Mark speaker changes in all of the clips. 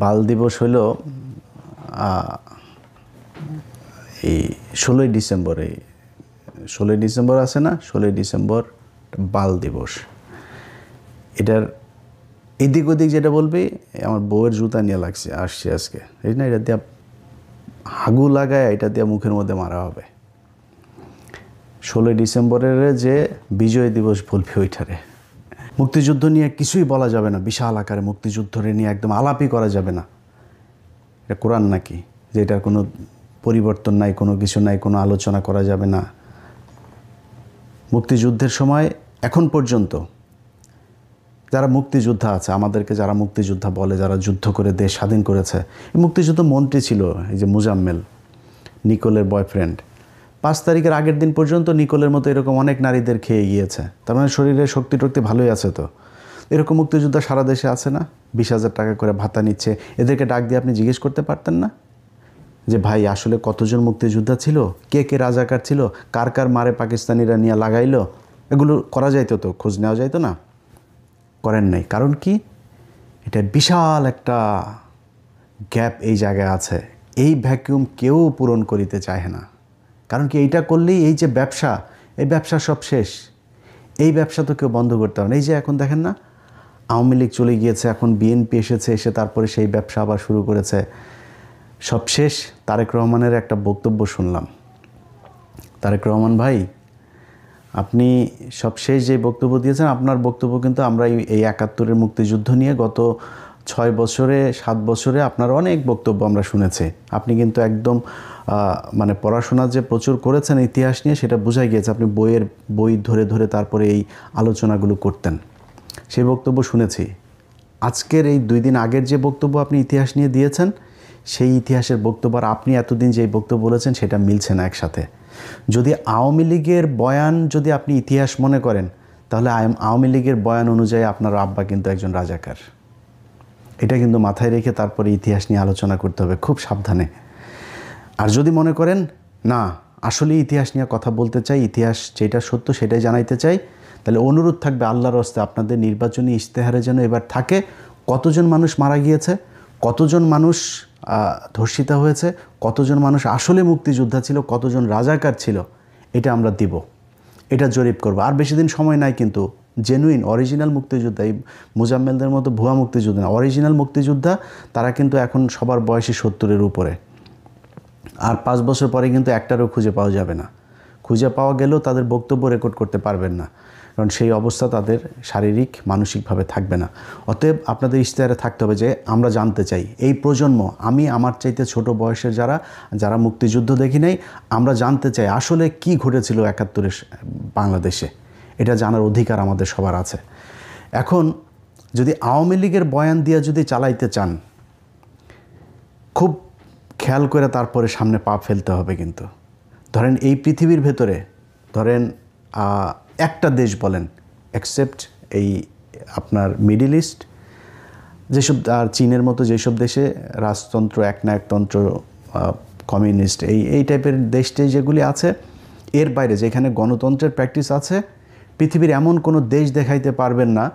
Speaker 1: বাল দিবস হইল এই 16ই ডিসেম্বর। এই 16ই ডিসেম্বর আছে না, 16ই ডিসেম্বর বাল দিবস। এটার এদিক ওদিক যেটা বলবি, আমার বউয়ের জুতা নিয়ে আসছে আজকে, এই না, এটা দিয়ে হাগু লাগায় এটা দিয়ে মুখের মধ্যে মারা হবে। 16ই ডিসেম্বরের যে বিজয় দিবস বলবি ওইটারে। মুক্তিযুদ্ধ নিয়ে কিছুই বলা যাবে না, বিশাল আকারে মুক্তিযুদ্ধরে নিয়ে একদম আলাপই করা যাবে না। এটা কোরআন নাকি যে এটার কোনো পরিবর্তন নাই, কোনো কিছু নাই, কোনো আলোচনা করা যাবে না। মুক্তিযুদ্ধের সময় এখন পর্যন্ত যারা মুক্তিযোদ্ধা আছে, আমাদেরকে যারা মুক্তিযোদ্ধা বলে, যারা যুদ্ধ করে দেশ স্বাধীন করেছে, এই মুক্তিযুদ্ধ মন্ত্রী ছিল এই যে মুজাম্মেল, নিকোলের বয়ফ্রেন্ড। 5 তারিখের আগের দিন পর্যন্ত নিকোলের মতো এরকম অনেক নারীদের খেয়ে গিয়েছে। তার মানে শরীরে শক্তি টক্তি ভালোই আছে। তো এরকম মুক্তিযোদ্ধা সারা দেশে আছে না? 20,000 টাকা করে ভাতা নিচ্ছে। এদেরকে ডাক দিয়ে আপনি জিজ্ঞেস করতে পারতেন না যে ভাই আসলে কতজন মুক্তিযোদ্ধা ছিল, কে কে রাজাকার ছিল, কার কার মারে পাকিস্তানিরা নিয়ে লাগাইলো? এগুলো করা যাইতো, তো খোঁজ নেওয়া যাইতো না? করেন নাই। কারণ কি? এটা বিশাল একটা গ্যাপ এই জায়গায় আছে। এই ভ্যাকিউম কেউ পূরণ করিতে চায় না। কারণ কি? এইটা করলেই এই যে ব্যবসা, এই ব্যবসা সব শেষ। এই ব্যবসা তো কেউ বন্ধ করতে হবে না। এই যে এখন দেখেন না, আওয়ামী লীগ চলে গিয়েছে, এখন বিএনপি এসেছে, এসে তারপরে সেই ব্যবসা আবার শুরু করেছে। সব শেষ। তারেক রহমানের একটা বক্তব্য শুনলাম। তারেক রহমান ভাই, আপনি সব শেষ যে বক্তব্য দিয়েছেন, আপনার বক্তব্য কিন্তু আমরা এই 71-এর মুক্তিযুদ্ধ নিয়ে গত 6 বছরে 7 বছরে আপনার অনেক বক্তব্য আমরা শুনেছি। আপনি কিন্তু একদম মানে পড়াশোনা যে প্রচুর করেছেন ইতিহাস নিয়ে, সেটা বোঝাই গিয়েছে। আপনি বই ধরে ধরে তারপরে এই আলোচনাগুলো করতেন, সেই বক্তব্য শুনেছি। আজকের এই 2 দিন আগের যে বক্তব্য আপনি ইতিহাস নিয়ে দিয়েছেন, সেই ইতিহাসের বক্তব্য আর আপনি এতদিন যে বক্তব্য বলেছেন সেটা মিলছে না একসাথে। যদি আওয়ামী লীগের বয়ান যদি আপনি ইতিহাস মনে করেন, তাহলে আওয়ামী লীগের বয়ান অনুযায়ী আপনার আব্বা কিন্তু একজন রাজাকার। এটা কিন্তু মাথায় রেখে তারপরে ইতিহাস নিয়ে আলোচনা করতে হবে, খুব সাবধানে। আর যদি মনে করেন না আসলে ইতিহাস নিয়ে কথা বলতে চাই, ইতিহাস যেটা সত্য সেটাই জানাইতে চাই, তাহলে অনুরোধ থাকবে আল্লাহর হস্তে আপনাদের নির্বাচনী ইশতেহারে যেন এবার থাকে কতজন মানুষ মারা গিয়েছে, কতজন মানুষ ধর্ষিত হয়েছে, কতজন মানুষ আসলে মুক্তিযোদ্ধা ছিল, কতজন রাজাকার ছিল, এটা আমরা দিব, এটা জরিপ করব। আর বেশি দিন সময় নাই কিন্তু। জেনুইন অরিজিনাল মুক্তিযোদ্ধা, এই মুজাম্মেলদের মতো ভুয়া মুক্তিযোদ্ধা না, অরিজিনাল মুক্তিযোদ্ধা তারা কিন্তু এখন সবার বয়সী 70-এর উপরে। আর 5 বছর পরে কিন্তু একটারও খুঁজে পাওয়া যাবে না। খুঁজে পাওয়া গেলেও তাদের বক্তব্য রেকর্ড করতে পারবেন না, কারণ সেই অবস্থা তাদের শারীরিক মানসিকভাবে থাকবে না। অতএব আপনাদের ইশতেহারে থাকতে হবে যে আমরা জানতে চাই এই প্রজন্ম, আমি আমার চাইতে ছোট বয়সের যারা মুক্তিযুদ্ধ দেখি নাই, আমরা জানতে চাই আসলে কি ঘটেছিল 71-এর বাংলাদেশে। এটা জানার অধিকার আমাদের সবার আছে। এখন যদি আওয়ামী লীগের বয়ান দিয়ে যদি চালাইতে চান, খুব খেয়াল করে তারপরে সামনে পা ফেলতে হবে। কিন্তু ধরেন এই পৃথিবীর ভেতরে ধরেন একটা দেশ বলেন, এক্সেপ্ট এই আপনার মিডল ইস্ট, যেসব আর চীনের মতো যেসব দেশে রাজতন্ত্র, একনায়কতন্ত্র, কমিউনিস্ট, এই টাইপের দেশটাই যেগুলি আছে, এর বাইরে যেখানে গণতন্ত্রের প্র্যাকটিস আছে, পৃথিবীর এমন কোনো দেশ দেখাইতে পারবেন না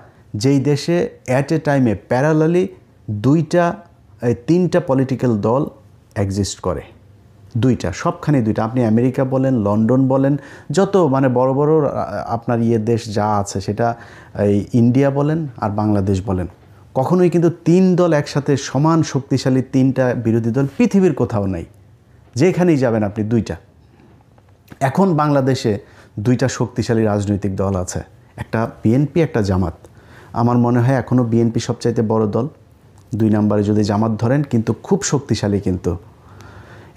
Speaker 1: যেই দেশে অ্যাট এ টাইমে প্যারালালি 3টা পলিটিক্যাল দল এক্সিস্ট করে। 2টা, সবখানে 2টা। আপনি আমেরিকা বলেন, লন্ডন বলেন, যত মানে বড় বড় আপনার দেশ যা আছে, সেটা এই ইন্ডিয়া বলেন আর বাংলাদেশ বলেন, কখনোই কিন্তু 3 দল একসাথে সমান শক্তিশালী 3টা বিরোধী দল পৃথিবীর কোথাও নাই। যেখানেই যাবেন আপনি 2টা। এখন বাংলাদেশে 2টা শক্তিশালী রাজনৈতিক দল আছে, একটা বিএনপি, একটা জামাত। আমার মনে হয় এখনও বিএনপি সবচাইতে বড় দল, 2 নম্বরে যদি জামাত ধরেন, কিন্তু খুব শক্তিশালী। কিন্তু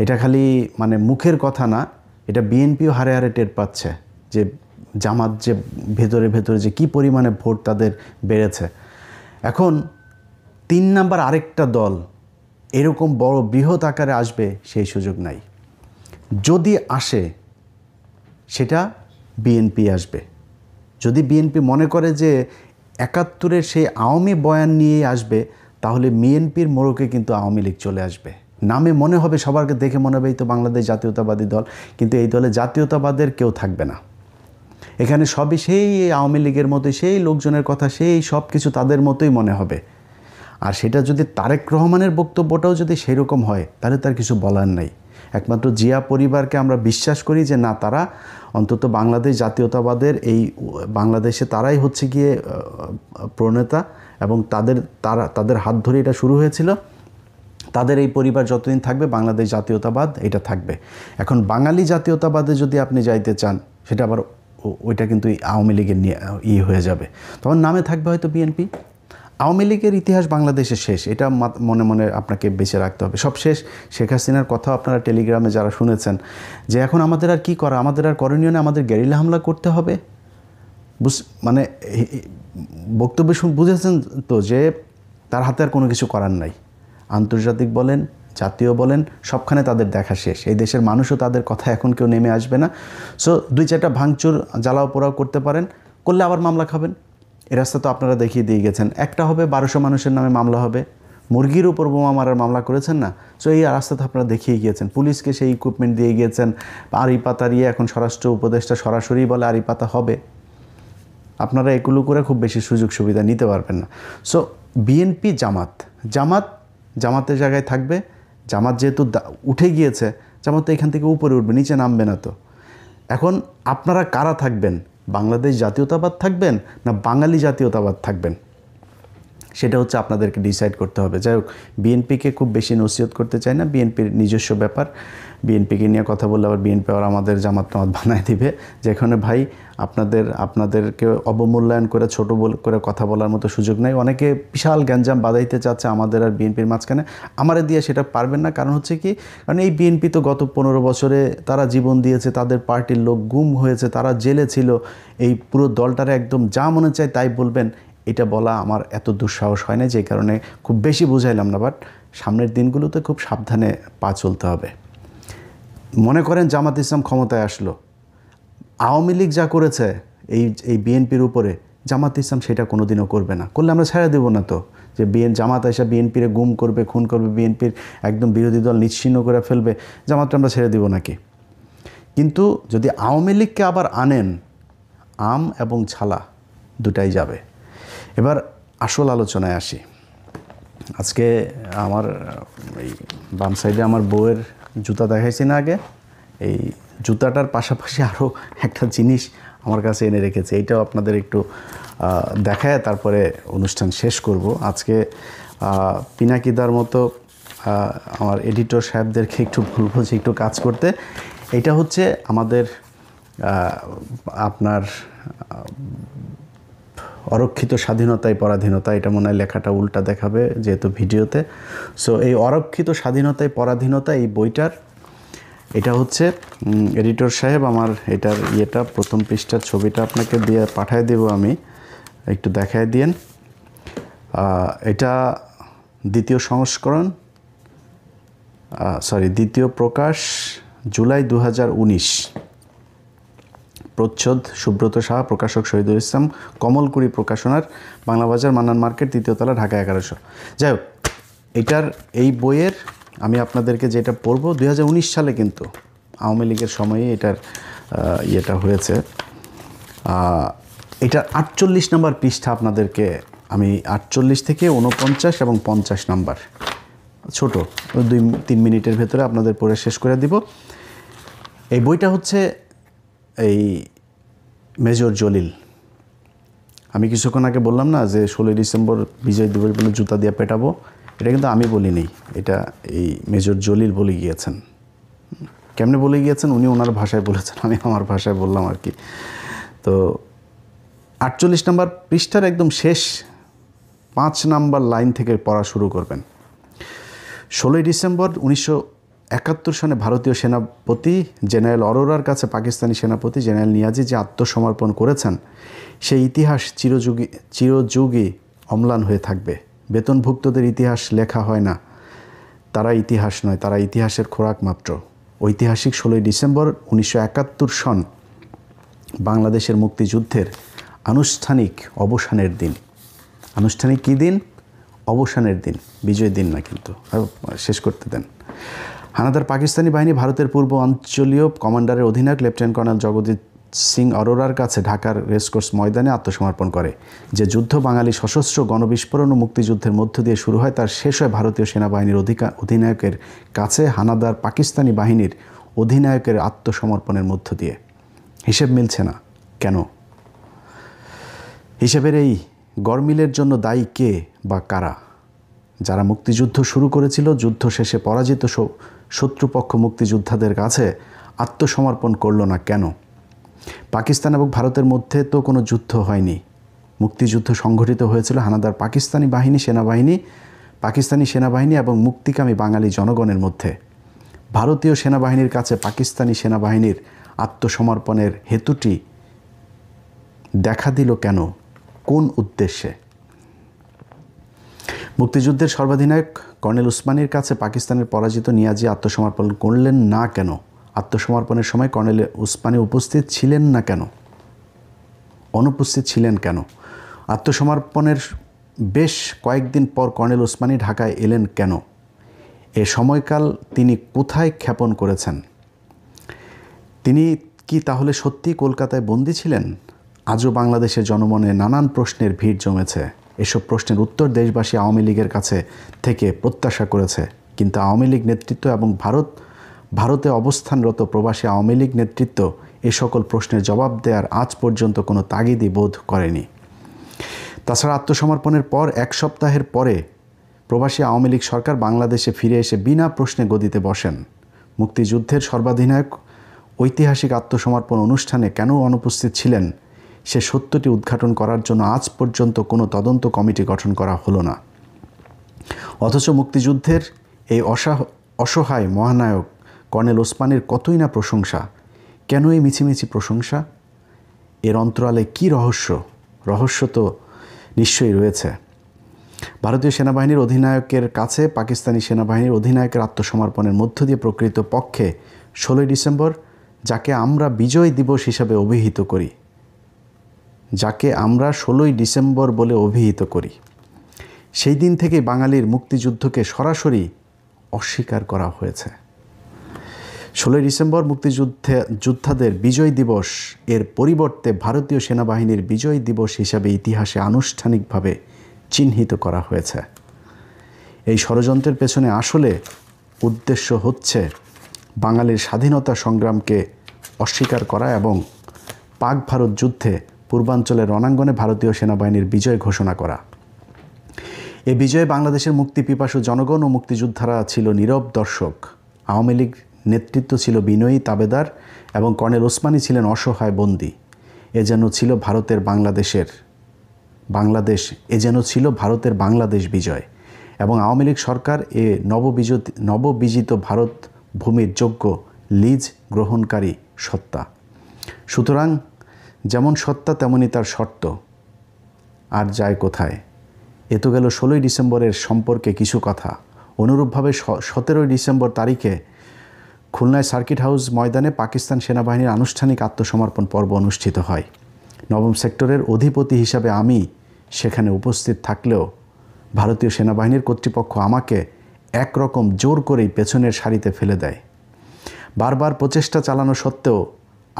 Speaker 1: এটা খালি মানে মুখের কথা না, এটা বিএনপিও হারে হারে টের পাচ্ছে যে জামাত যে ভেতরে ভেতরে যে কী পরিমাণে ভোট তাদের বেড়েছে। এখন 3 নম্বর আরেকটা দল এরকম বড় বৃহৎ আকারে আসবে সেই সুযোগ নাই। যদি আসে সেটা বিএনপি আসবে। যদি বিএনপি মনে করে যে 71-এর সেই আওয়ামী বয়ান নিয়েই আসবে, তাহলে বিএনপির মোড়কে কিন্তু আওয়ামী লীগ চলে আসবে। নামে মনে হবে, সবারকে দেখে মনে হবে এই তো বাংলাদেশ জাতীয়তাবাদী দল, কিন্তু এই দলে জাতীয়তাবাদের কেউ থাকবে না। এখানে সবই সেই আওয়ামী লীগের মতোই, সেই লোকজনের কথা, সেই সব কিছু তাদের মতোই মনে হবে। আর সেটা যদি তারেক রহমানের বক্তব্যটাও যদি সেই রকম হয় তাহলে তার কিছু বলার নাই। একমাত্র জিয়া পরিবারকে আমরা বিশ্বাস করি যে না, তারা অন্তত বাংলাদেশ জাতীয়তাবাদের এই বাংলাদেশে তারাই হচ্ছে গিয়ে প্রণেতা, এবং তাদের হাত ধরে এটা শুরু হয়েছিল। তাদের এই পরিবার যতদিন থাকবে বাংলাদেশ জাতীয়তাবাদ এটা থাকবে। এখন বাঙালি জাতীয়তাবাদে যদি আপনি যাইতে চান, সেটা আবার ওইটা কিন্তু আওয়ামী লীগের নিয়ে হয়ে যাবে। তখন নামে থাকবে হয়তো বিএনপি। আওয়ামী লীগের ইতিহাস বাংলাদেশে শেষ, এটা মনে মনে আপনাকে বেঁচে রাখতে হবে। সব শেষ। শেখ হাসিনার কথা আপনারা টেলিগ্রামে যারা শুনেছেন যে এখন আমাদের আর কী করা, আমাদের আর করণীয় না, আমাদের গেরিলা হামলা করতে হবে। মানে বক্তব্য বুঝেছেন তো যে তার হাতে আর কোনো কিছু করার নাই। আন্তর্জাতিক বলেন, জাতীয় বলেন, সবখানে তাদের দেখা শেষ। এই দেশের মানুষও তাদের কথা এখন কেউ নেমে আসবে না। সো 2-4টা ভাঙচুর জ্বালাও পোড়াও করতে পারেন, করলে আবার মামলা খাবেন। এ রাস্তা তো আপনারা দেখিয়ে দিয়ে গেছেন। একটা হবে 1200 মানুষের নামে মামলা হবে। মুরগির উপর বোমা মারার মামলা করেছেন না? সো এই রাস্তা তো আপনারা দেখিয়ে গিয়েছেন। পুলিশকে সেই ইকুইপমেন্ট দিয়ে গিয়েছেন। আড়ি পাতা দিয়ে এখন স্বরাষ্ট্র উপদেষ্টা সরাসরি বলে আড়ি পাতা হবে। আপনারা এগুলো করে খুব বেশি সুযোগ সুবিধা নিতে পারবেন না। সো বিএনপি জামাতের জায়গায় থাকবে। জামাত যেহেতু উঠে গিয়েছে, জামাত তো এখান থেকে উপরে উঠবে, নিচে নামবে না তো। এখন আপনারা কারা থাকবেন? বাংলাদেশ জাতীয়তাবাদ থাকবেন না বাঙালি জাতীয়তাবাদ থাকবেন? সেটা হচ্ছে আপনাদেরকে ডিসাইড করতে হবে। যাই হোক, বিএনপিকে খুব বেশি নসিহত করতে চাই না, বিএনপির নিজস্ব ব্যাপার। বিএনপিকে নিয়ে কথা বললে আবার বিএনপি আবার আমাদের জামাত বানায় দিবে, যেখানে ভাই আপনাদেরকে অবমূল্যায়ন করে ছোট করে কথা বলার মতো সুযোগ নেই। অনেকে বিশাল গ্যাঞ্জাম বাঁধাইতে চাচ্ছে আমাদের আর বিএনপির মাঝখানে। আমারে দিয়ে সেটা পারবেন না। কারণ হচ্ছে কি, কারণ এই বিএনপি তো গত 15 বছরে তারা জীবন দিয়েছে, তাদের পার্টির লোক গুম হয়েছে, তারা জেলে ছিল। এই পুরো দলটারে একদম যা মনে চায় তাই বলবেন, এটা বলা আমার এত দুঃসাহস হয় না, যে কারণে খুব বেশি বুঝাইলাম না। বাট সামনের দিনগুলোতে খুব সাবধানে পা চলতে হবে। মনে করেন জামাত ইসলাম ক্ষমতায় আসলো, আওয়ামী লীগ যা করেছে এই বিএনপির উপরে, জামাত ইসলাম সেটা কোনো দিনও করবে না। করলে আমরা ছেড়ে দেবো না তো, যে জামাত এসে বিএনপিরে গুম করবে, খুন করবে, বিএনপির একদম বিরোধী দল নিশ্চিহ্ন করে ফেলবে, জামাতটা আমরা ছেড়ে দেবো নাকি? কিন্তু যদি আওয়ামী লীগকে আবার আনেন, আম এবং ছালা দুটাই যাবে। এবার আসল আলোচনায় আসি। আজকে আমার এই বাম সাইডে আমার বউয়ের জুতা দেখাইছি না আগে, এই জুতাটার পাশাপাশি আরও একটা জিনিস আমার কাছে এনে রেখেছে। এইটাও আপনাদের একটু দেখায় তারপরে অনুষ্ঠান শেষ করব। আজকে পিনাকিদার মতো আমার এডিটর সাহেবদেরকে একটু বলবো যে একটু কাজ করতে। এটা হচ্ছে আমাদের আপনার অরক্ষিত স্বাধীনতায় পরাধীনতা, এটা মনে হয় লেখাটা উল্টা দেখাবে যেহেতু ভিডিওতে। সো এই অরক্ষিত স্বাধীনতায় পরাধীনতা, এই বইটার এটা হচ্ছে এডিটর সাহেব আমার এটার প্রথম পৃষ্ঠার ছবিটা আপনাকে দিয়ে পাঠায় দেব, আমি একটু দেখায় দিয়েন। এটা দ্বিতীয় সংস্করণ, দ্বিতীয় প্রকাশ জুলাই 2019, প্রচ্ছদ সুব্রত সাহা, প্রকাশক শহীদুল ইসলাম, কমলকুড়ি প্রকাশনার, বাংলা বাজার, মান্নান মার্কেট, 3য় তলা, ঢাকা 1100। যাই হোক, এই বইয়ের আমি আপনাদেরকে যেটা পড়ব 2019 সালে, কিন্তু আওয়ামী লীগের সময়ে এটার হয়েছে। এটার 48 নম্বর পৃষ্ঠা আপনাদেরকে আমি 48 থেকে 49 এবং 50 নাম্বার, ছোট 2-3 মিনিটের ভেতরে আপনাদের পড়ে শেষ করে দিব। এই বইটা হচ্ছে এই মেজর জলিল। আমি কিছুক্ষণ আগে বললাম না যে 16 ডিসেম্বর বিজয় দিবস বলে জুতা দিয়ে পেটাবো, এটা কিন্তু আমি বলিনি, এটা এই মেজর জলিল বলে গিয়েছেন। কেমনে বলে গিয়েছেন? উনি ওনার ভাষায় বলেছেন, আমি আমার ভাষায় বললাম আর কি। তো 48 নম্বর পৃষ্ঠার একদম শেষ 5 নাম্বার লাইন থেকে পড়া শুরু করবেন। 16 ডিসেম্বর 1971 সনে ভারতীয় সেনাপতি জেনারেল অরোরার কাছে পাকিস্তানি সেনাপতি জেনারেল নিয়াজি যে আত্মসমর্পণ করেছেন, সেই ইতিহাস চিরযুগী অম্লান হয়ে থাকবে। বেতনভুক্তদের ইতিহাস লেখা হয় না, তারা ইতিহাস নয়, তারা ইতিহাসের খোরাক মাত্র। ঐতিহাসিক 16 ডিসেম্বর 1971 সন বাংলাদেশের মুক্তিযুদ্ধের আনুষ্ঠানিক অবসানের দিন। আনুষ্ঠানিক কী দিন? অবসানের দিন, বিজয় দিন না। কিন্তু শেষ করতে দেন। হানাদার পাকিস্তানি বাহিনী ভারতের পূর্ব অঞ্চলীয় কমান্ডারের অধিনায়ক লেফটেন্যান্ট কর্নেল জগজিৎ সিং অরোরার কাছে ঢাকার রেসকোর্স ময়দানে আত্মসমর্পণ করে। যে যুদ্ধ বাঙালি সশস্ত্র গণবিস্ফোরণ ও মুক্তিযুদ্ধের মধ্য দিয়ে শুরু হয় তার শেষ হয় ভারতীয় সেনাবাহিনীর অধিনায়কের কাছে হানাদার পাকিস্তানি বাহিনীর অধিনায়কের আত্মসমর্পণের মধ্য দিয়ে। হিসেব মিলছে না কেন? হিসেবের এই গরমিলের জন্য দায়ী কে বা কারা? যারা মুক্তিযুদ্ধ শুরু করেছিল, যুদ্ধ শেষে পরাজিত শত্রুপক্ষ মুক্তিযোদ্ধাদের কাছে আত্মসমর্পণ করল না কেন? পাকিস্তান এবং ভারতের মধ্যে তো কোনো যুদ্ধ হয়নি। মুক্তিযুদ্ধ সংঘটিত হয়েছিল হানাদার পাকিস্তানি সেনাবাহিনী এবং মুক্তিকামী বাঙালি জনগণের মধ্যে। ভারতীয় সেনাবাহিনীর কাছে পাকিস্তানি সেনাবাহিনীর আত্মসমর্পণের হেতুটি দেখা দিল কেন? কোন উদ্দেশ্যে? মুক্তিযুদ্ধের সর্বাধিনায়ক কর্নেল উসমানীর কাছে পাকিস্তানের পরাজিত নিয়াজি আত্মসমর্পণ করলেন না কেন? আত্মসমর্পণের সময় কর্নেল উসমানী উপস্থিত ছিলেন না কেন? অনুপস্থিত ছিলেন কেন? আত্মসমর্পণের বেশ কয়েকদিন পর কর্নেল উসমানী ঢাকায় এলেন কেন? এ সময়কাল তিনি কোথায় ক্ষেপণ করেছেন? তিনি কি তাহলে সত্যিই কলকাতায় বন্দী ছিলেন? আজও বাংলাদেশের জনমনে নানান প্রশ্নের ভিড় জমেছে। এসব প্রশ্নের উত্তর দেশবাসী আওয়ামী লীগের কাছে থেকে প্রত্যাশা করেছে, কিন্তু আওয়ামী লীগ নেতৃত্ব এবং ভারতে অবস্থানরত প্রবাসী আওয়ামী লীগ নেতৃত্ব এ সকল প্রশ্নের জবাব দেওয়ার আজ পর্যন্ত কোনো তাগিদই বোধ করেনি। তাছাড়া আত্মসমর্পণের পর এক সপ্তাহের পরে প্রবাসী আওয়ামী লীগ সরকার বাংলাদেশে ফিরে এসে বিনা প্রশ্নে গদিতে বসেন। মুক্তিযুদ্ধের সর্বাধিনায়ক ঐতিহাসিক আত্মসমর্পণ অনুষ্ঠানে কেন অনুপস্থিত ছিলেন সে সত্যটি উদ্ঘাটন করার জন্য আজ পর্যন্ত কোনো তদন্ত কমিটি গঠন করা হলো না। অথচ মুক্তিযুদ্ধের এই অসহায় মহানায়ক কর্নেল ওসমানীর কতই না প্রশংসা। কেন এই মিছিমিছি প্রশংসা? এর অন্তরালে কী রহস্য? রহস্য তো নিশ্চয়ই রয়েছে। ভারতীয় সেনাবাহিনীর অধিনায়কের কাছে পাকিস্তানি সেনাবাহিনীর অধিনায়কের আত্মসমর্পণের মধ্য দিয়ে প্রকৃত পক্ষে 16ই ডিসেম্বর, যাকে আমরা বিজয় দিবস হিসাবে অভিহিত করি, যাকে আমরা 16ই ডিসেম্বর বলে অভিহিত করি, সেই দিন থেকে বাঙালির মুক্তিযুদ্ধকে সরাসরি অস্বীকার করা হয়েছে। 16ই ডিসেম্বর যোদ্ধাদের বিজয় দিবস এর পরিবর্তে ভারতীয় সেনাবাহিনীর বিজয় দিবস হিসাবে ইতিহাসে আনুষ্ঠানিকভাবে চিহ্নিত করা হয়েছে। এই ষড়যন্ত্রের পেছনে আসলে উদ্দেশ্য হচ্ছে বাঙালির স্বাধীনতা সংগ্রামকে অস্বীকার করা এবং পাক ভারত যুদ্ধে পূর্বাঞ্চলের রণাঙ্গনে ভারতীয় সেনাবাহিনীর বিজয় ঘোষণা করা। এই বিজয়ে বাংলাদেশের মুক্তিপিপাসু জনগণ ও মুক্তিযোদ্ধারা ছিল নীরব দর্শক। আওয়ামী লীগ নেতৃত্ব ছিল বিনয়ী তাবেদার এবং কর্নেল ওসমানী ছিলেন অসহায় বন্দী। এ যেন ছিল ভারতের বাংলাদেশ বিজয় এবং আওয়ামী লীগ সরকার এ নববিজিত ভারত ভূমির যোগ্য লিজ গ্রহণকারী সত্তা। সুতরাং যেমন সত্তা তেমনি তার শর্ত। আর যায় কোথায়? এ তো গেল 16ই ডিসেম্বরের সম্পর্কে কিছু কথা। অনুরূপভাবে 17ই ডিসেম্বর তারিখে খুলনায় সার্কিট হাউস ময়দানে পাকিস্তান সেনাবাহিনীর আনুষ্ঠানিক আত্মসমর্পণ পর্ব অনুষ্ঠিত হয়। 9ম সেক্টরের অধিপতি হিসাবে আমি সেখানে উপস্থিত থাকলেও ভারতীয় সেনাবাহিনীর কর্তৃপক্ষ আমাকে একরকম জোর করেই পেছনের সারিতে ফেলে দেয়। বারবার প্রচেষ্টা চালানো সত্ত্বেও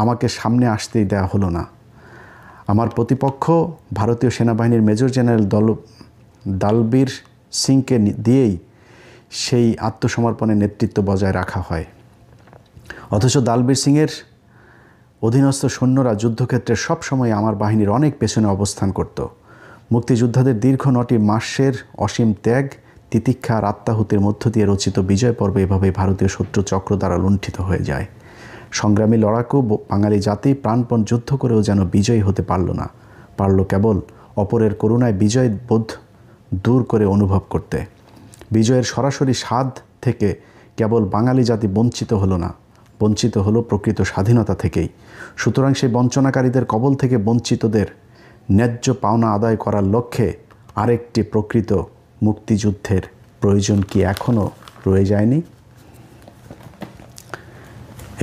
Speaker 1: আমাকে সামনে আসতেই দেওয়া হলো না। আমার প্রতিপক্ষ ভারতীয় সেনাবাহিনীর মেজর জেনারেল দালবীর সিংকে দিয়েই সেই আত্মসমর্পণের নেতৃত্ব বজায় রাখা হয়। অথচ দালবীর সিংয়ের অধীনস্থ সৈন্যরা যুদ্ধক্ষেত্রে সবসময় আমার বাহিনীর অনেক পেছনে অবস্থান করত। মুক্তিযোদ্ধাদের দীর্ঘ 9টি মাসের অসীম ত্যাগ, তিতিক্ষা আর আত্মাহুতির মধ্য দিয়ে রচিত বিজয় পর্ব এভাবেই ভারতীয় শত্রু চক্র দ্বারা লুণ্ঠিত হয়ে যায়। সংগ্রামী লড়াকু বাঙালি জাতি প্রাণপণ যুদ্ধ করেও যেন বিজয়ী হতে পারল না, পারল কেবল অপরের করুণায় বিজয় বোধ দূর করে অনুভব করতে। বিজয়ের সরাসরি স্বাদ থেকে কেবল বাঙালি জাতি বঞ্চিত হলো না, বঞ্চিত হলো প্রকৃত স্বাধীনতা থেকেই। সুতরাং সেই বঞ্চনাকারীদের কবল থেকে বঞ্চিতদের ন্যায্য পাওনা আদায় করার লক্ষ্যে আরেকটি প্রকৃত মুক্তিযুদ্ধের প্রয়োজন কি এখনও রয়ে যায়নি?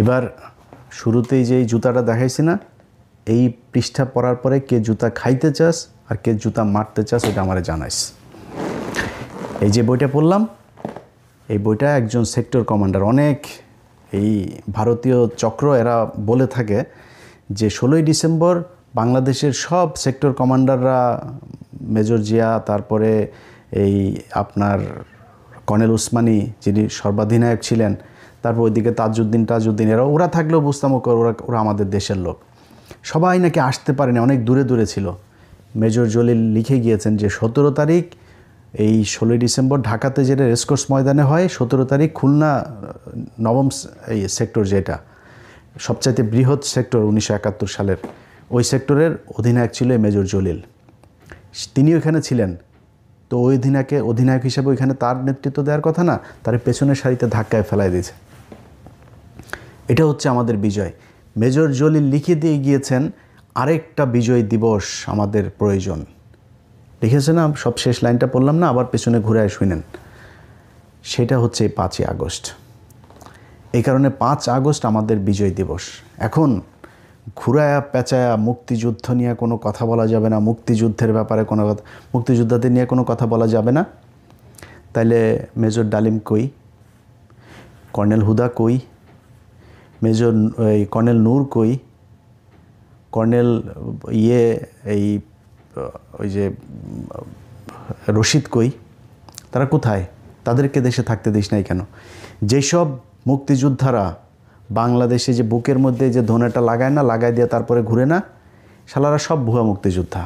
Speaker 1: এবার শুরুতেই যেই জুতাটা দেখাইছি না, এই পৃষ্ঠা পড়ার পরে কে জুতা খাইতে চাস আর কে জুতা মারতে চাস এটা আমারে জানাইস। এই যে বইটা পড়লাম, এই বইটা একজন সেক্টর কমান্ডার, অনেক এই ভারতীয় চক্র এরা বলে থাকে যে 16ই ডিসেম্বর বাংলাদেশের সব সেক্টর কমান্ডাররা, মেজর জিয়া, তারপরে এই আপনার কর্নেল উসমানী যিনি সর্বাধিনায়ক ছিলেন, তারপর ওইদিকে তাজউদ্দিন ওরা থাকলেও বুঝতাম ওরা আমাদের দেশের লোক, সবাই নাকি আসতে পারেনি, অনেক দূরে দূরে ছিল। মেজর জলিল লিখে গিয়েছেন যে 17 তারিখ এই 16ই ডিসেম্বর ঢাকাতে যেটা রেসকোর্স ময়দানে হয়, 17 তারিখ খুলনা নবম এই সেক্টর, যেটা সবচাইতে বৃহৎ সেক্টর 1971 সালের, ওই সেক্টরের অধিনায়ক ছিল মেজর জলিল। তিনি ওইখানে ছিলেন। তো ওই অধিনায়ক হিসেবে ওইখানে তার নেতৃত্ব দেওয়ার কথা না, তার পেছনের সারিতে ধাক্কায় ফেলাই দিয়েছে। এটা হচ্ছে আমাদের বিজয়। মেজর জলিল লিখে দিয়ে গিয়েছেন আরেকটা বিজয় দিবস আমাদের প্রয়োজন। লিখেছে না, সব শেষ লাইনটা পড়লাম না, আবার পেছনে ঘুরে শুনেন। সেটা হচ্ছে 5ই আগস্ট। এই কারণে 5 আগস্ট আমাদের বিজয় দিবস। এখন ঘুরায়া পেঁচায়া মুক্তিযুদ্ধ নিয়ে কোনো কথা বলা যাবে না, মুক্তিযুদ্ধের ব্যাপারে কোনো কথা, মুক্তিযোদ্ধাদের নিয়ে কোনো কথা বলা যাবে না। তাইলে মেজর ডালিম কই, কর্নেল হুদা কই, মেজর কর্নেল নূর কই, কর্নেল এই ওই যে রশিদ কই, তারা কোথায়? তাদেরকে দেশে থাকতে দিস নাই কেন? যেসব মুক্তিযোদ্ধারা বাংলাদেশে যে বুকের মধ্যে যে ধনেটা লাগায় দিয়ে তারপরে ঘুরে না, শালারা সব ভুয়া মুক্তিযোদ্ধা।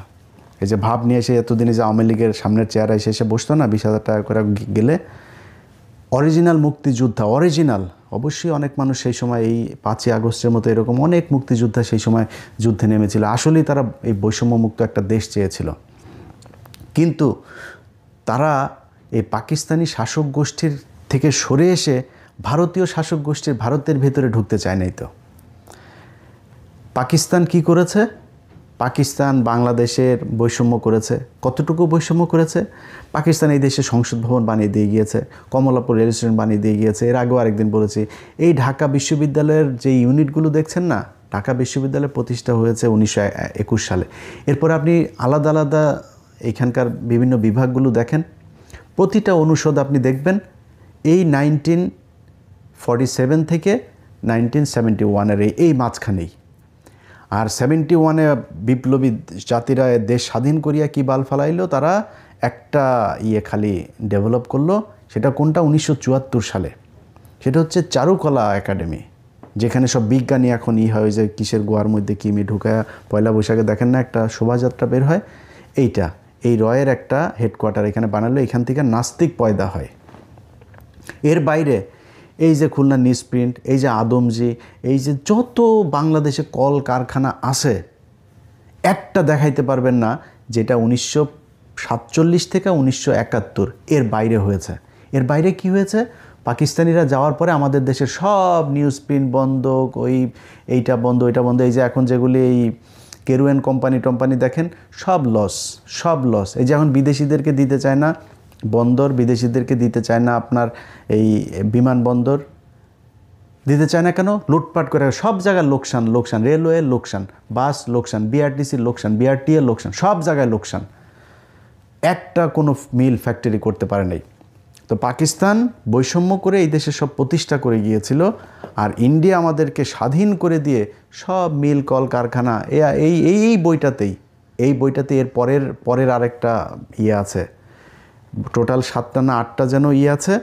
Speaker 1: এই যে ভাব নিয়ে এসে এতদিনে যে আওয়ামী লীগের সামনের চেয়ারে এসে বসতো না 20,000 টাকা করে গেলে, অরিজিনাল মুক্তিযোদ্ধা, অরিজিনাল। অবশ্যই অনেক মানুষ সেই সময় এই 5ই আগস্টের মতো এরকম অনেক মুক্তিযোদ্ধা সেই সময় যুদ্ধে নেমেছিল। আসলেই তারা এই বৈষম্যমুক্ত একটা দেশ চেয়েছিল, কিন্তু তারা এই পাকিস্তানি শাসক গোষ্ঠীর থেকে সরে এসে ভারতীয় শাসক গোষ্ঠীর ভারতের ভেতরে ঢুকতে চায় নাই। তো পাকিস্তান কি করেছে? পাকিস্তান বাংলাদেশের বৈষম্য করেছে। কতটুকু বৈষম্য করেছে? পাকিস্তান এই দেশে সংসদ ভবন বানিয়ে দিয়ে গিয়েছে, কমলাপুর রেল স্টেশন বানিয়ে দিয়ে গিয়েছে। এর আগেও আরেকদিন বলেছি, এই ঢাকা বিশ্ববিদ্যালয়ের যে ইউনিটগুলো দেখছেন না, ঢাকা বিশ্ববিদ্যালয় প্রতিষ্ঠা হয়েছে 1921 সালে। এরপর আপনি আলাদা আলাদা এখানকার বিভিন্ন বিভাগগুলো দেখেন, প্রতিটা অনুষদ আপনি দেখবেন এই 1947 থেকে 1971-এর এই মাঝখানেই। আর 71-এ বিপ্লবী জাতিরা দেশ স্বাধীন করিয়া কি বাল ফালাইলো, তারা একটা খালি ডেভেলপ করলো। সেটা কোনটা? 1974 সালে। সেটা হচ্ছে চারুকলা একাডেমি, যেখানে সব বিজ্ঞানী এখন হয় যে কিসের গোয়ার মধ্যে কিমি ঢুকায় পয়লা বৈশাখে দেখেন না একটা শোভাযাত্রা বের হয়, এইটা এই রয়ের একটা হেডকোয়ার্টার এখানে বানালো। এখান থেকে নাস্তিক পয়দা হয়। এর বাইরে এই যে খুলনা নিউজপ্রিন্ট, এই যে আদমজি, এই যে যত বাংলাদেশে কল কারখানা আছে, একটা দেখাইতে পারবেন না যেটা 1947 থেকে 1971 এর বাইরে হয়েছে। এর বাইরে কি হয়েছে? পাকিস্তানিরা যাওয়ার পরে আমাদের দেশের সব নিউজপ্রিন্ট বন্ধ, এইটা বন্ধ, ওইটা বন্ধ। এই যে এখন যেগুলি এই কেরুয়েন কোম্পানি দেখেন, সব লস। এই যে এখন বিদেশিদেরকে দিতে চায় না বন্দর, বিদেশিদেরকে দিতে চায় না আপনার এই বিমানবন্দর, দিতে চায় না কেন? লুটপাট করে সব জায়গায় লোকসান, রেলওয়ে লোকসান, বাস লোকসান, বিআরটিসির লোকসান, বিআরটিএর লোকসান, সব জায়গায় লোকসান। একটা কোনো মিল ফ্যাক্টরি করতে পারে নাই। তো পাকিস্তান বৈষম্য করে এই দেশে সব প্রতিষ্ঠা করে গিয়েছিল, আর ইন্ডিয়া আমাদেরকে স্বাধীন করে দিয়ে সব মিল কল কারখানা এই বইটাতে এর পরের আরেকটা আছে, টোটাল 7টা না 8টা যেন আছে।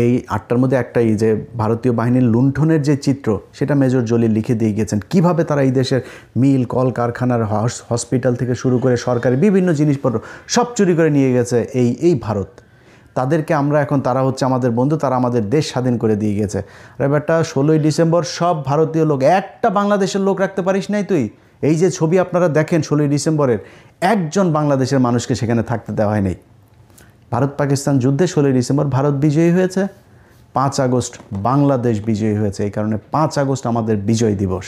Speaker 1: এই 8টার মধ্যে একটা যে ভারতীয় বাহিনীর লুণ্ঠনের যে চিত্র, সেটা মেজর জলিল লিখে দিয়ে গিয়েছেন। কিভাবে তারা এই দেশের মিল কল কারখানার হসপিটাল থেকে শুরু করে সরকারি বিভিন্ন জিনিসপত্র সব চুরি করে নিয়ে গেছে এই ভারত। তাদেরকে আমরা এখন, তারা হচ্ছে আমাদের বন্ধু, তারা আমাদের দেশ স্বাধীন করে দিয়ে গেছে। আর ব্যাপারটা 16ই ডিসেম্বর সব ভারতীয় লোক, একটা বাংলাদেশের লোক রাখতে পারিস নাই তুই? এই যে ছবি আপনারা দেখেন 16ই ডিসেম্বরের, একজন বাংলাদেশের মানুষকে সেখানে থাকতে দেওয়া হয় নাই। ভারত পাকিস্তান যুদ্ধে 16ই ডিসেম্বর ভারত বিজয়ী হয়েছে, 5 আগস্ট বাংলাদেশ বিজয়ী হয়েছে। এই কারণে 5 আগস্ট আমাদের বিজয় দিবস।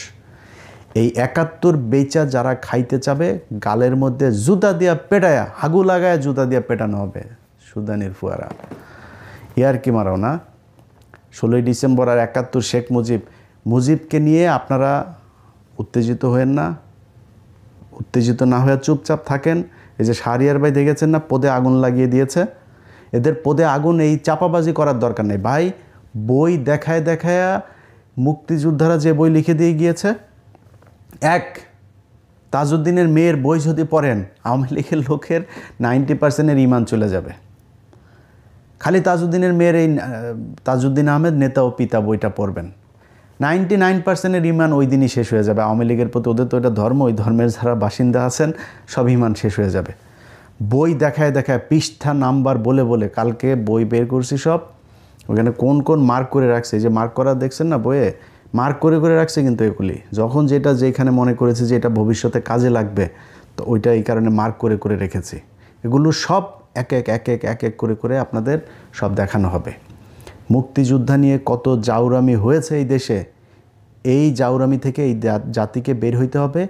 Speaker 1: এই 71 বেচা যারা খাইতে চাবে, গালের মধ্যে জুতা দিয়া পেটায়া, হাগু লাগায় জুতা দিয়া পেটানো হবে। সুদানির ফুয়ারা ইয়ার কি মারাও না? 16ই ডিসেম্বর আর 71 শেখ মুজিবকে নিয়ে আপনারা উত্তেজিত হয়েন না, উত্তেজিত না হয়ে চুপচাপ থাকেন। এই যে শাহরিয়ার ভাই দেখেছেন না, পদে আগুন লাগিয়ে দিয়েছে। এদের পদে আগুন, এই চাপাবাজি করার দরকার নেই ভাই। বই দেখায় মুক্তিযোদ্ধারা যে বই লিখে দিয়ে গিয়েছে, এক, তাজউদ্দিনের মেয়ের বই যদি পড়েন আওয়ামী লীগের লোকের 90% ইমান চলে যাবে। খালি তাজউদ্দিনের মেয়ের এই তাজউদ্দিন আহমেদ নেতা ও পিতা বইটা পড়বেন, 99% ইমান ওই দিনই শেষ হয়ে যাবে। আওয়ামী লীগের প্রতি ওদের তো এটা ধর্ম, ওই ধর্মের যারা বাসিন্দা আছেন সব ইমান শেষ হয়ে যাবে। বই দেখায় দেখায় পৃষ্ঠা নাম্বার বলে বলে, কালকে বই বের করছি সব, ওখানে কোন কোন মার্ক করে রাখছে, যে মার্ক করা দেখছেন না বইয়ে, মার্ক করে করে রাখছে কিন্তু এগুলি, যখন যেটা যেখানে মনে করেছে যে এটা ভবিষ্যতে কাজে লাগবে তো ওইটা এই কারণে মার্ক করে করে রেখেছি। এগুলো সব এক এক এক এক এক এক করে করে আপনাদের সব দেখানো হবে। মুক্তিযোদ্ধা নিয়ে কত জাউরামি হয়েছে এই দেশে, এই জাউরামি থেকে এই জাতিকে বের হইতে হবে।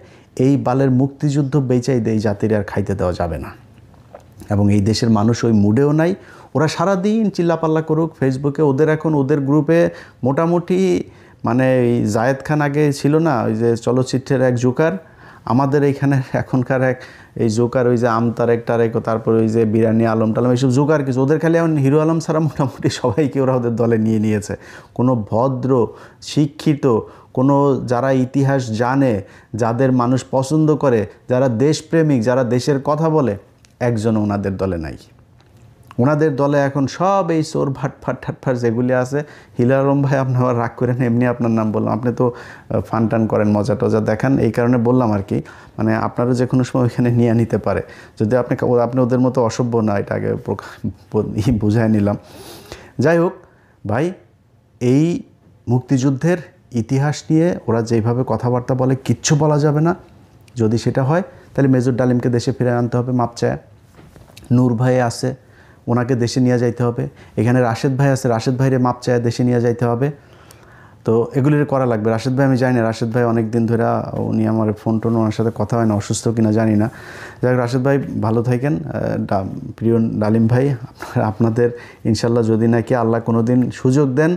Speaker 1: এই বালের মুক্তিযুদ্ধ বেচাই এই জাতির আর খাইতে দেওয়া যাবে না। এবং এই দেশের মানুষ ওই মুডেও নাই, ওরা সারাদিন চিল্লাপাল্লা করুক ফেসবুকে। ওদের এখন ওদের গ্রুপে মোটামুটি মানে এই জায়েদ খান আগে ছিল না, ওই যে চলচ্চিত্রের এক জোকার, আমাদের এইখানে এখনকার এক এই জোকার, ওই যে আমতারেক টারেক, তারপর ওই যে বিরানি আলম টালম, এইসব জোকার কিছু, ওদের খালি এখন হিরো আলম ছাড়া মোটামুটি সবাইকে ওরা ওদের দলে নিয়ে নিয়েছে। কোনো ভদ্র শিক্ষিত কোনো যারা ইতিহাস জানে, যাদের মানুষ পছন্দ করে, যারা দেশপ্রেমিক, যারা দেশের কথা বলে, একজনও ওনাদের দলে নাই। ওনাদের দলে এখন সব এই চোর ভাটফাট ঠাটফাট যেগুলি আছে। হিলাল আলম ভাই, আপনি আবার রাগ করেন, এমনি আপনার নাম বললাম, আপনি তো ফান টান করেন, মজা টজা দেখান, এই কারণে বললাম আর কি। মানে আপনারও যে কোনো সময় ওইখানে নিয়ে নিতে পারে, যদি আপনি ওদের মতো অসভ্য না, এটা আগে বুঝাই নিলাম। যাই হোক ভাই, এই মুক্তিযুদ্ধের ইতিহাস নিয়ে ওরা যেভাবে কথাবার্তা বলে কিচ্ছু বলা যাবে না। যদি সেটা হয় তাহলে মেজর ডালিমকে দেশে ফিরে আনতে হবে মাপ চায়। নূর ভাই আছে, ওনাকে দেশে নিয়ে যাইতে হবে। এখানে রাশেদ ভাই আছে, রাশেদ ভাইরে মাপ চায় দেশে নিয়ে যাইতে হবে। তো এগুলির করা লাগবে। রাশেদ ভাই আমি জানি না, রাশেদ ভাই অনেক দিন ধরে উনি আমার ফোন টোন, ওনার সাথে কথা হয় না, অসুস্থ কিনা জানি না। যাই হোক, রাশেদ ভাই ভালো থাকেন। প্রিয় ডালিম ভাই, আপনাদের ইনশাল্লাহ যদি নাকি আল্লাহ কোনো দিন সুযোগ দেন,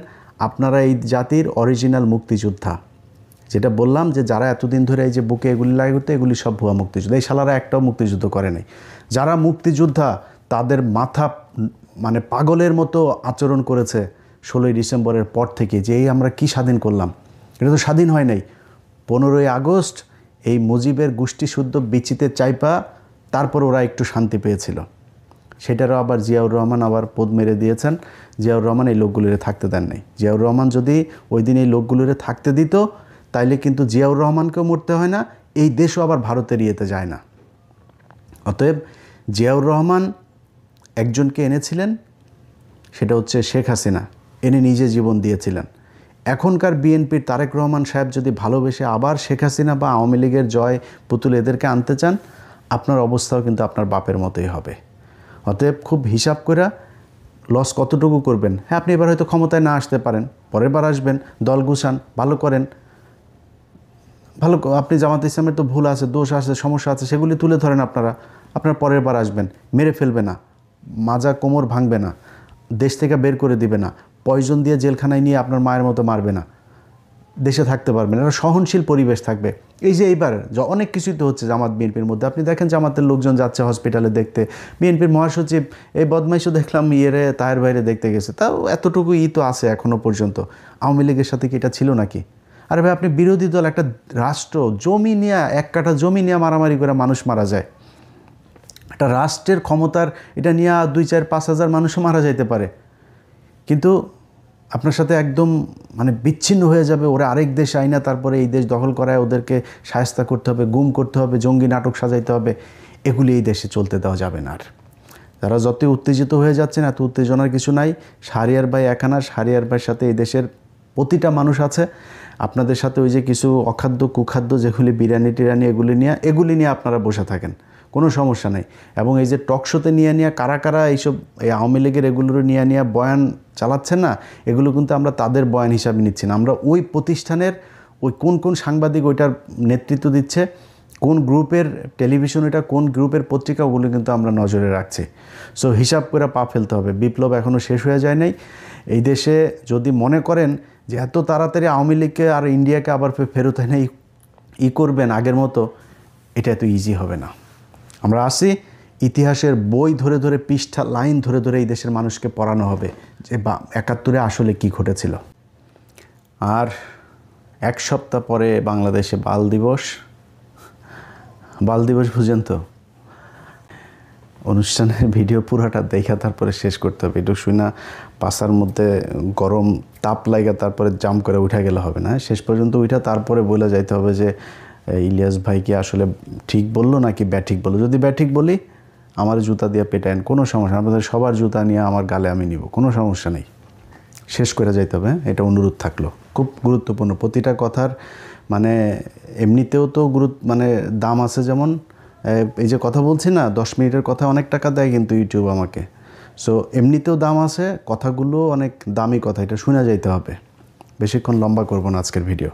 Speaker 1: আপনারা এই জাতির অরিজিনাল মুক্তিযোদ্ধা, যেটা বললাম যে যারা এতদিন ধরে এই যে বুকে এগুলি লাগে করতে, এগুলি সব ভুয়া মুক্তিযুদ্ধ। এই শালারা একটাও মুক্তিযুদ্ধ করে নাই। যারা মুক্তিযোদ্ধা তাদের মাথা মানে পাগলের মতো আচরণ করেছে 16ই ডিসেম্বরের পর থেকে, যে এই আমরা কি স্বাধীন করলাম, এটা তো স্বাধীন হয় নাই। 15ই আগস্ট এই মুজিবের গোষ্ঠী শুদ্ধ বিচিতে চাইপা তারপর ওরা একটু শান্তি পেয়েছিল, সেটারও আবার জিয়াউর রহমান আবার পদ মেরে দিয়েছেন। জিয়াউর রহমান এই লোকগুলিরে থাকতে দেন নাই। জিয়াউর রহমান যদি ওই দিন এই লোকগুলিরে থাকতে দিত, তাইলে কিন্তু জিয়াউর রহমানকেও মরতে হয় না, এই দেশও আবার ভারতের ইয়েতে যায় না। অতএব জিয়াউর রহমান একজনকে এনেছিলেন, সেটা হচ্ছে শেখ হাসিনা, এনে নিজে জীবন দিয়েছিলেন। এখনকার বিএনপির তারেক রহমান সাহেব যদি ভালোবেসে আবার শেখ হাসিনা বা আওয়ামী লীগের জয় পুতুল এদেরকে আনতে চান, আপনার অবস্থাও কিন্তু আপনার বাপের মতোই হবে। অতএব খুব হিসাব করে লস কতটুকু করবেন। হ্যাঁ, আপনি এবার হয়তো ক্ষমতায় না আসতে পারেন, পরের বার আসবেন, দল গুছান, ভালো করেন, ভালো। আপনি জামাত ইসলামের তো ভুল আছে, দোষ আছে, সমস্যা আছে, সেগুলি তুলে ধরেন আপনার পরের বার আসবেন। মেরে ফেলবে না, মাজা কোমর ভাঙবে না, দেশ থেকে বের করে দিবে না, পয়জন দিয়ে জেলখানায় নিয়ে আপনার মায়ের মতো মারবে না, দেশে থাকতে পারবেন, একটা সহনশীল পরিবেশ থাকবে। এই যে এইবার অনেক কিছুই তো হচ্ছে জামাত বিএনপির মধ্যে, আপনি দেখেন জামাতের লোকজন যাচ্ছে হসপিটালে দেখতে, বিএনপির মহাসচিব এই বদমাইশও দেখলাম তায়ের বাইরে দেখতে গেছে, তাও এতটুকু তো আছে এখনও পর্যন্ত। আওয়ামী লীগের সাথে কি এটা ছিল নাকি? আরে ভাই, আপনি বিরোধী দল, একটা রাষ্ট্র, জমি নিয়ে, 1 কাঠা জমি নিয়ে মারামারি করে মানুষ মারা যায়। একটা রাষ্ট্রের ক্ষমতার এটা নিয়ে 2-4-5 হাজার মানুষও মারা যাইতে পারে, কিন্তু আপনার সাথে একদম মানে বিচ্ছিন্ন হয়ে যাবে। ওরা আরেক দেশ আইনা তারপরে এই দেশ দখল করায় ওদেরকে শায়েস্তা করতে হবে, গুম করতে হবে, জঙ্গি নাটক সাজাইতে হবে, এগুলি এই দেশে চলতে দেওয়া যাবে না। আর যারা যতই উত্তেজিত হয়ে যাচ্ছেন, এত উত্তেজনার কিছু নাই। শাহরিয়ার ভাই একানা, শাহরিয়ার ভাইয়ের সাথে এই দেশের প্রতিটা মানুষ আছে। আপনাদের সাথে ওই যে কিছু অখাদ্য কুখাদ্য যেগুলি বিরিয়ানি টিরানি এগুলি নিয়ে আপনারা বসে থাকেন, কোনো সমস্যা নেই। এবং এই যে টকশোতে নিয়ে কারা কারা এইসব এই আওয়ামী লীগের এগুলোর নিয়ে বয়ান চালাচ্ছেন না, এগুলো কিন্তু আমরা তাদের বয়ান হিসাবে নিচ্ছি না। আমরা ওই প্রতিষ্ঠানের ওই কোন সাংবাদিক ওইটার নেতৃত্ব দিচ্ছে, কোন গ্রুপের টেলিভিশন, এটা কোন গ্রুপের পত্রিকা, ওগুলো কিন্তু আমরা নজরে রাখছি। সো হিসাব করে পা ফেলতে হবে। বিপ্লব এখনও শেষ হয়ে যায় নাই। এই দেশে যদি মনে করেন যে এত তাড়াতাড়ি আওয়ামী লীগকে আর ইন্ডিয়াকে আবার ফেরত এনে করবেন আগের মতো, এটা এত ইজি হবে না। আমরা আসি, ইতিহাসের বই ধরে ধরে, পৃষ্ঠা লাইন ধরে ধরে এই দেশের মানুষকে পড়ানো হবে যে 71-এ আসলে কি ঘটেছিল। আর এক সপ্তাহ পরে বাংলাদেশে বাল দিবস বুঝেন তো? অনুষ্ঠানের ভিডিও পুরাটা দেখা তারপরে শেষ করতে হবে। একটু শুই না পাশার মধ্যে গরম তাপ লাগা তারপরে জাম করে উঠা গেলে হবে না। শেষ পর্যন্ত উঠা তারপরে বলে যাইতে হবে যে ইলিয়াস ভাই কি আসলে ঠিক বললো নাকি ব্যাঠিক বললো। যদি ব্যাঠিক বলি আমার জুতা দিয়ে পেটায়েন, কোনো সমস্যা, আপনাদের সবার জুতা নিয়ে আমার গালে আমি নিব, কোনো সমস্যা নেই। শেষ করে যাইতে হবে, এটা অনুরোধ থাকলো। খুব গুরুত্বপূর্ণ প্রতিটা কথার, মানে এমনিতেও তো মানে দাম আছে। যেমন এই যে কথা বলছি না, 10 মিনিটের কথা অনেক টাকা দেয় কিন্তু ইউটিউব আমাকে। সো এমনিতেও দাম আছে, কথাগুলো অনেক দামি কথা, এটা শোনা যাইতে হবে। বেশিক্ষণ লম্বা করব না আজকের ভিডিও।